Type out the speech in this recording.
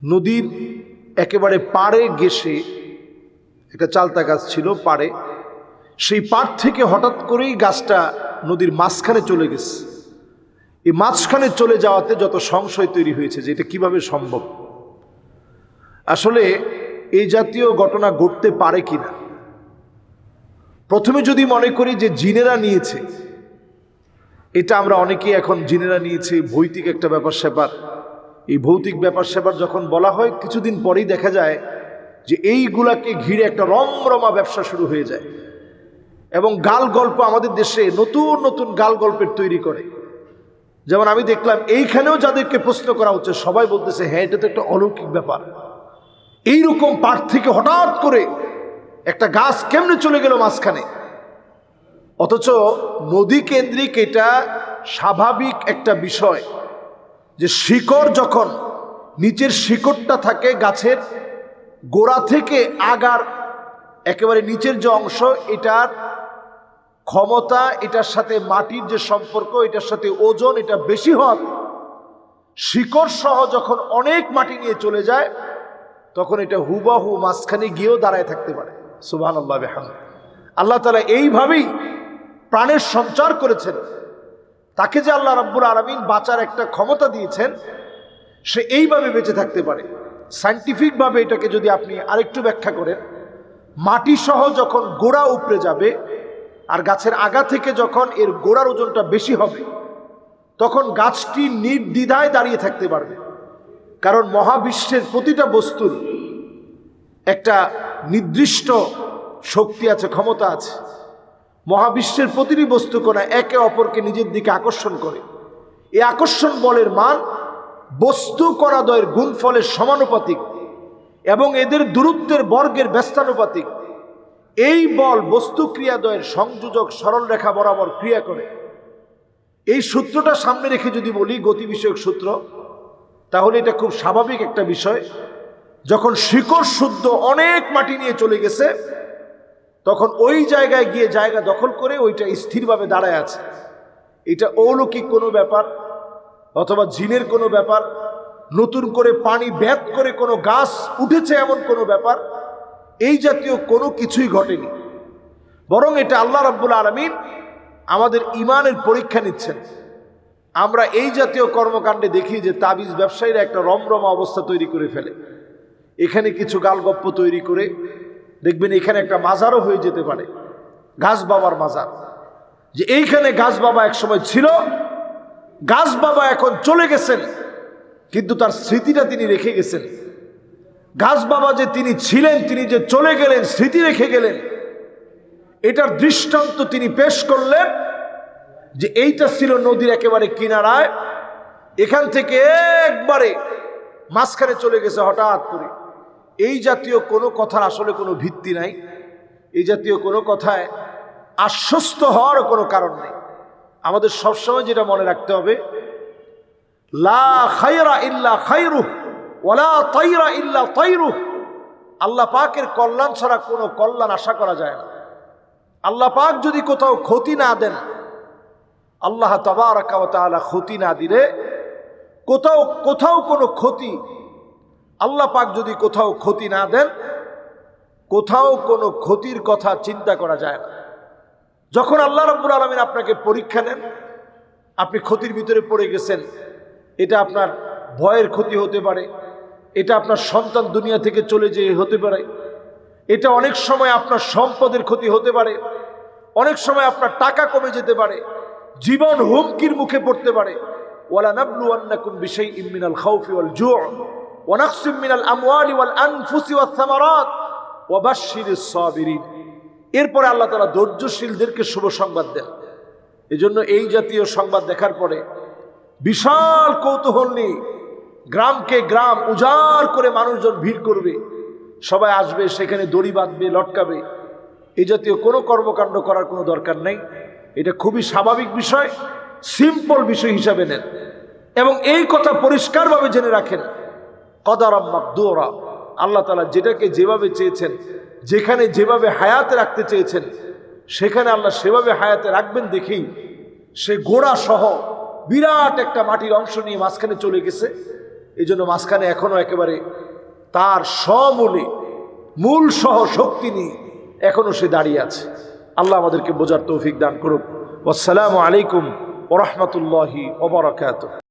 নদীর একেবারে পাড়ে ঘেঁষে একটা চালতা গাছ ছিল পাড়ে, সেই পাড় থেকে হঠাৎ করেই গাছটা নদীর মাঝখানে চলে গেছে। এই মাঝখানে চলে যাওয়াতে যত সংশয় তৈরি হয়েছে যে এটা কিভাবে সম্ভব। আসলে এই জাতীয় ঘটনা ঘটতে পারে কিনা, প্রথমে যদি মনে করি যে জিনেরা নিয়েছে, এটা আমরা অনেকেই এখন জিনেরা নিয়েছে ভৌতিক একটা ব্যাপার স্যাপার। এই ভৌতিক ব্যাপার স্যাপার যখন বলা হয়, কিছুদিন পরেই দেখা যায় যে এইগুলাকে ঘিরে একটা রমরমা ব্যবসা শুরু হয়ে যায় এবং গাল গল্প আমাদের দেশে নতুন নতুন গাল গল্পের তৈরি করে। যেমন আমি দেখলাম এইখানেও যাদেরকে প্রশ্ন করা হচ্ছে সবাই বলতেছে হ্যাঁ এটা তো একটা অলৌকিক ব্যাপার, এইরকম পাড় থেকে হঠাৎ করে একটা গাছ কেমনে চলে গেল মাঝখানে। অথচ নদী কেন্দ্রিক এটা স্বাভাবিক একটা বিষয় যে শিকড় যখন নিচের শিকড়টা থাকে গাছের গোড়া থেকে আগার একেবারে নিচের যে অংশ, এটার ক্ষমতা, এটার সাথে মাটির যে সম্পর্ক, এটার সাথে ওজন এটা বেশি হয়। শিকড় সহ যখন অনেক মাটি নিয়ে চলে যায় তখন এটা হুবাহু মাঝখানে গিয়েও দাঁড়ায় থাকতে পারে। সুবহানাল্লাহ বিহামদিহি। আল্লাহ তাআলা এইভাবেই প্রাণের সঞ্চার করেছেন। তাকে যে আল্লাহ রাব্বুল আলামিন বাঁচার একটা ক্ষমতা দিয়েছেন, সে এইভাবে বেঁচে থাকতে পারে। সায়েন্টিফিকভাবে এটাকে যদি আপনি আরেকটু ব্যাখ্যা করেন, মাটি সহ যখন গোড়া উপড়ে যাবে আর গাছের আগা থেকে যখন এর গোড়ার ওজনটা বেশি হবে, তখন গাছটি নির্দ্বিধায় দাঁড়িয়ে থাকতে পারবে। কারণ মহাবিশ্বের প্রতিটা বস্তুর একটা নির্দিষ্ট শক্তি আছে, ক্ষমতা আছে। মহাবিশ্বের প্রতিটি বস্তু কোনা একে অপরকে নিজের দিকে আকর্ষণ করে। এই আকর্ষণ বলের মান বস্তু কণাদ্বয়ের গুণফলের সমানুপাতিক এবং এদের দূরত্বের বর্গের ব্যস্তানুপাতিক। এই বল বস্তু ক্রিয়াদ্বয়ের সংযোজক সরল রেখা বরাবর ক্রিয়া করে। এই সূত্রটা সামনে রেখে যদি বলি গতি বিষয়ক সূত্র, তাহলে এটা খুব স্বাভাবিক একটা বিষয়। যখন শিকড় শুদ্ধ অনেক মাটি নিয়ে চলে গেছে, তখন ওই জায়গায় গিয়ে জায়গা দখল করে ওইটা স্থিরভাবে দাঁড়ায় আছে। এটা অলৌকিক কোনো ব্যাপার অথবা জিনের কোনো ব্যাপার, নতুন করে পানি ব্যাত করে কোনো গাছ উঠেছে এমন কোনো ব্যাপার, এই জাতীয় কোনো কিছুই ঘটেনি। বরং এটা আল্লাহ রাব্বুল আলামিন আমাদের ঈমানের পরীক্ষা নিচ্ছেন। আমরা এই জাতীয় কর্মকাণ্ডে দেখি যে তাবিজ ব্যবসায়ীরা একটা রমরমা অবস্থা তৈরি করে ফেলে। এখানে কিছু গালগপ্প তৈরি করে দেখবেন এখানে একটা মাজারও হয়ে যেতে পারে, গাছ বাবার মাজার। যে এইখানে গাছ বাবা একসময় ছিল, গাছ বাবা এখন চলে গেছেন, কিন্তু তার স্মৃতিটা তিনি রেখে গেছেন। গাছ বাবা যে তিনি ছিলেন, তিনি যে চলে গেলেন, স্মৃতি রেখে গেলেন, এটার দৃষ্টান্ত তিনি পেশ করলেন যে এইটা ছিল নদীর একেবারে কিনারায়, এখান থেকে একবারে মাঝখানে চলে গেছে হঠাৎ করে। এই জাতীয় কোনো কথার আসলে কোনো ভিত্তি নাই, এই জাতীয় কোনো কথায় আশ্বস্ত হওয়ার কোনো কারণ নেই। আমাদের সবসময় যেটা মনে রাখতে হবে, লা খায়রা ইল্লা খায়রুহ ওয়ালা তায়রা ইল্লা তায়রুহ। আল্লাহ পাকের কল্যাণ ছাড়া কোনো কল্যাণ আশা করা যায় না। আল্লাহ পাক যদি কোথাও ক্ষতি না দেন, আল্লাহ তাবারাকা ওয়া তাআলা ক্ষতি না দিলে কোথাও কোনো ক্ষতি, আল্লাহ পাক যদি কোথাও ক্ষতি না দেন, কোথাও কোনো ক্ষতির কথা চিন্তা করা যায় না। যখন আল্লাহ রাব্বুল আলামিন আপনাকে পরীক্ষা নেন, আপনি ক্ষতির ভিতরে পড়ে গেছেন, এটা আপনার ভয়ের ক্ষতি হতে পারে, এটা আপনার সন্তান দুনিয়া থেকে চলে যেয়ে হতে পারে, এটা অনেক সময় আপনার সম্পদের ক্ষতি হতে পারে, অনেক সময় আপনার টাকা কমে যেতে পারে, জীবন হুমকির মুখে পড়তে পারে। ওয়ালা নাবলুওয়ান্নাকুম বিশাইইম মিনাল খাউফি ওয়াল জু'ই ওয়া নাকসিম মিনাল আমওয়ালি ওয়াল আনফুসি ওয়াস সামারাত ওয়া বাশশিরিস সাবিরিন। এরপরে আল্লাহ তাআলা ধৈর্যশীলদেরকে শুভ সংবাদ দেন। এজন্য এই জাতীয় সংবাদ দেখার পরে বিশাল কৌতূহল নিয়ে গ্রামকে গ্রাম উজাড় করে মানুষজন ভিড় করবে, সবাই আসবে, সেখানে দড়ি বাঁধবে, লটকাবে। এই জাতীয় কোনো কর্মকাণ্ড করার কোনো দরকার নেই। এটা খুবই স্বাভাবিক বিষয়, সিম্পল বিষয় হিসাবে নেন এবং এই কথা পরিষ্কারভাবে জেনে রাখেন, কদারাম মাকদুরা। আল্লাহ তাআলা যেটাকে যেভাবে চেয়েছেন, যেখানে যেভাবে হায়াতে রাখতে চেয়েছেন, সেখানে আল্লাহ সেভাবে হায়াতে রাখবেন দেখেই সে গোড়া সহ বিরাট একটা মাটির অংশ নিয়ে মাঝখানে চলে গেছে। এই জন্য মাঝখানে এখনো একেবারে তার সমূলে মূল সহ শক্তি নিয়ে এখনো সে দাঁড়িয়ে আছে। আল্লাহ আমাদেরকে বোঝার তৌফিক দান করুক। আসসালামু আলাইকুম ওয়া রাহমাতুল্লাহি ওয়া বারাকাতুহু।